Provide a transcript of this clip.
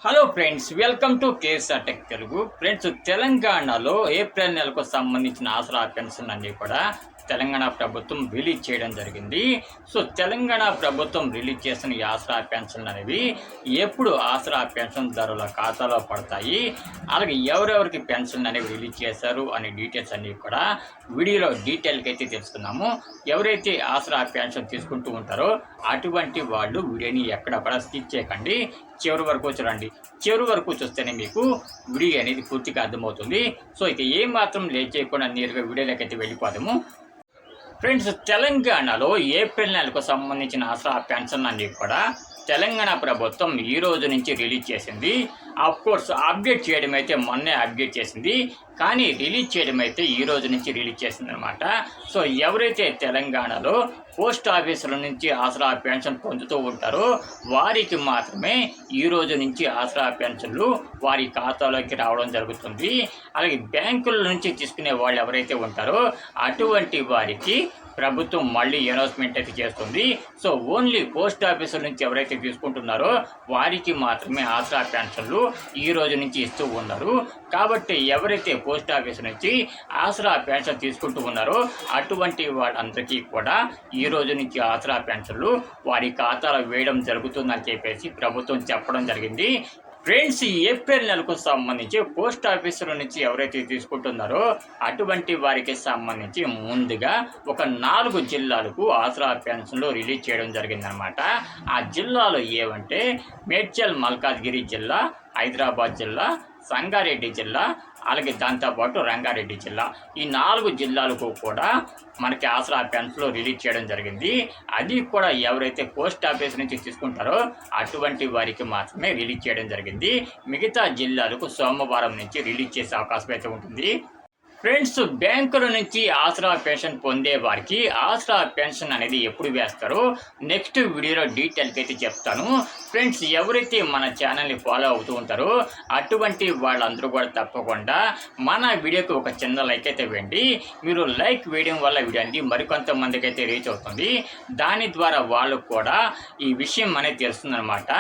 Hello friends, welcome to KSR tech Telugu. Friends, తెలంగాణలో April నెలకు సంబంధించిన ఆసరా పెన్షన్ అన్నీ కూడా తెలంగాణ ప్రభుత్వం రిలీజ్ చేయడం జరిగింది. సో తెలంగాణ ప్రభుత్వం రిలీజ్ చేసిన ఈ ఆసరా పెన్షన్లు అనేవి ఎప్పుడు ఆసరా పెన్షన్దారుల ఖాతాలో పడతాయి, అలాగే ఎవరెవరికి పెన్షన్ అనేవి రిలీజ్ చేశారు అనే డీటెయిల్స్ అన్నీ కూడా వీడియోలో డీటెయిల్గా అయితే తెలుసుకున్నాము. ఎవరైతే ఆసరా పెన్షన్ తీసుకుంటూ ఉంటారో అటువంటి వాళ్ళు వీడియోని ఎక్కడ కూడా స్కిప్ చేయకండి, చివరి వరకు చూడండి. చివరి వరకు చూస్తేనే మీకు వీడియో అనేది పూర్తిగా అర్థమవుతుంది. సో ఇక ఏమాత్రం లేట్ చేయకుండా నేరుగా వీడియోలోకి అయితే వెళ్ళిపోదాము. ఫ్రెండ్స్, తెలంగాణలో ఏప్రిల్ నెలకు సంబంధించిన ఆసరా పెన్షన్ అన్నీ కూడా తెలంగాణ ప్రభుత్వం ఈ రోజు నుంచి రిలీజ్ చేసింది. కోర్స్ అప్డేట్ చేయడం అయితే మొన్నే అప్డేట్ చేసింది, కానీ రిలీజ్ చేయడం అయితే ఈ రోజు నుంచి రిలీజ్ చేసింది అనమాట. సో ఎవరైతే తెలంగాణలో పోస్ట్ ఆఫీసుల నుంచి ఆసరా పెన్షన్ పొందుతూ ఉంటారో వారికి మాత్రమే ఈ రోజు నుంచి ఆసరా పెన్షన్లు వారి ఖాతాలోకి రావడం జరుగుతుంది. అలాగే బ్యాంకుల నుంచి తీసుకునే వాళ్ళు ఎవరైతే ఉంటారో అటువంటి వారికి ప్రభుత్వం మళ్ళీ అనౌన్స్మెంట్ అయితే చేస్తుంది. సో ఓన్లీ పోస్ట్ ఆఫీసుల నుంచి ఎవరైతే తీసుకుంటున్నారో వారికి మాత్రమే ఆసరా పెన్షన్లు ఈ రోజు నుంచి ఇస్తూ ఉన్నారు. కాబట్టి ఎవరైతే పోస్ట్ ఆఫీసు నుంచి ఆసరా పెన్షన్ తీసుకుంటూ ఉన్నారో అటువంటి వాళ్ళందరికీ కూడా ఈ రోజు నుంచి ఆసరా పెన్షన్లు వారి ఖాతాలో వేయడం జరుగుతుందని చెప్పేసి ప్రభుత్వం చెప్పడం జరిగింది. ఫ్రెండ్స్, ఏప్రిల్ నెలకు సంబంధించి పోస్ట్ ఆఫీసుల నుంచి ఎవరైతే తీసుకుంటున్నారో అటువంటి వారికి సంబంధించి ముందుగా ఒక 4 జిల్లాలకు ఆసరా పెన్షన్లు రిలీజ్ చేయడం జరిగిందనమాట. ఆ జిల్లాలు ఏవంటే మేడ్చల్ మల్కాజ్గిరి జిల్లా, హైదరాబాద్ జిల్లా, సంగారెడ్డి జిల్లా, అలాగే దాంతోపాటు రంగారెడ్డి జిల్లా. ఈ 4 జిల్లాలకు కూడా మనకి ఆసరా పెన్షన్లు రిలీజ్ చేయడం జరిగింది. అది కూడా ఎవరైతే పోస్ట్ ఆఫీస్ నుంచి తీసుకుంటారో అటువంటి వారికి మాత్రమే రిలీజ్ చేయడం జరిగింది. మిగతా జిల్లాలకు సోమవారం నుంచి రిలీజ్ చేసే అవకాశం అయితే ఉంటుంది. ఫ్రెండ్స్, బ్యాంకుల నుంచి ఆసరా పెన్షన్ పొందే వారికి ఆసరా పెన్షన్ అనేది ఎప్పుడు వేస్తారో నెక్స్ట్ వీడియోలో డీటెయిల్కి అయితే చెప్తాను. ఫ్రెండ్స్, ఎవరైతే మన ఛానల్ని ఫాలో అవుతూ ఉంటారో అటువంటి వాళ్ళందరూ కూడా తప్పకుండా మన వీడియోకి ఒక చిన్న లైక్ అయితే వేయండి. మీరు లైక్ వేయడం వల్ల వీడియో అనేది మరికొంతమందికి అయితే రీచ్ అవుతుంది. దాని ద్వారా వాళ్ళకు కూడా ఈ విషయం అనేది తెలుస్తుందన్నమాట.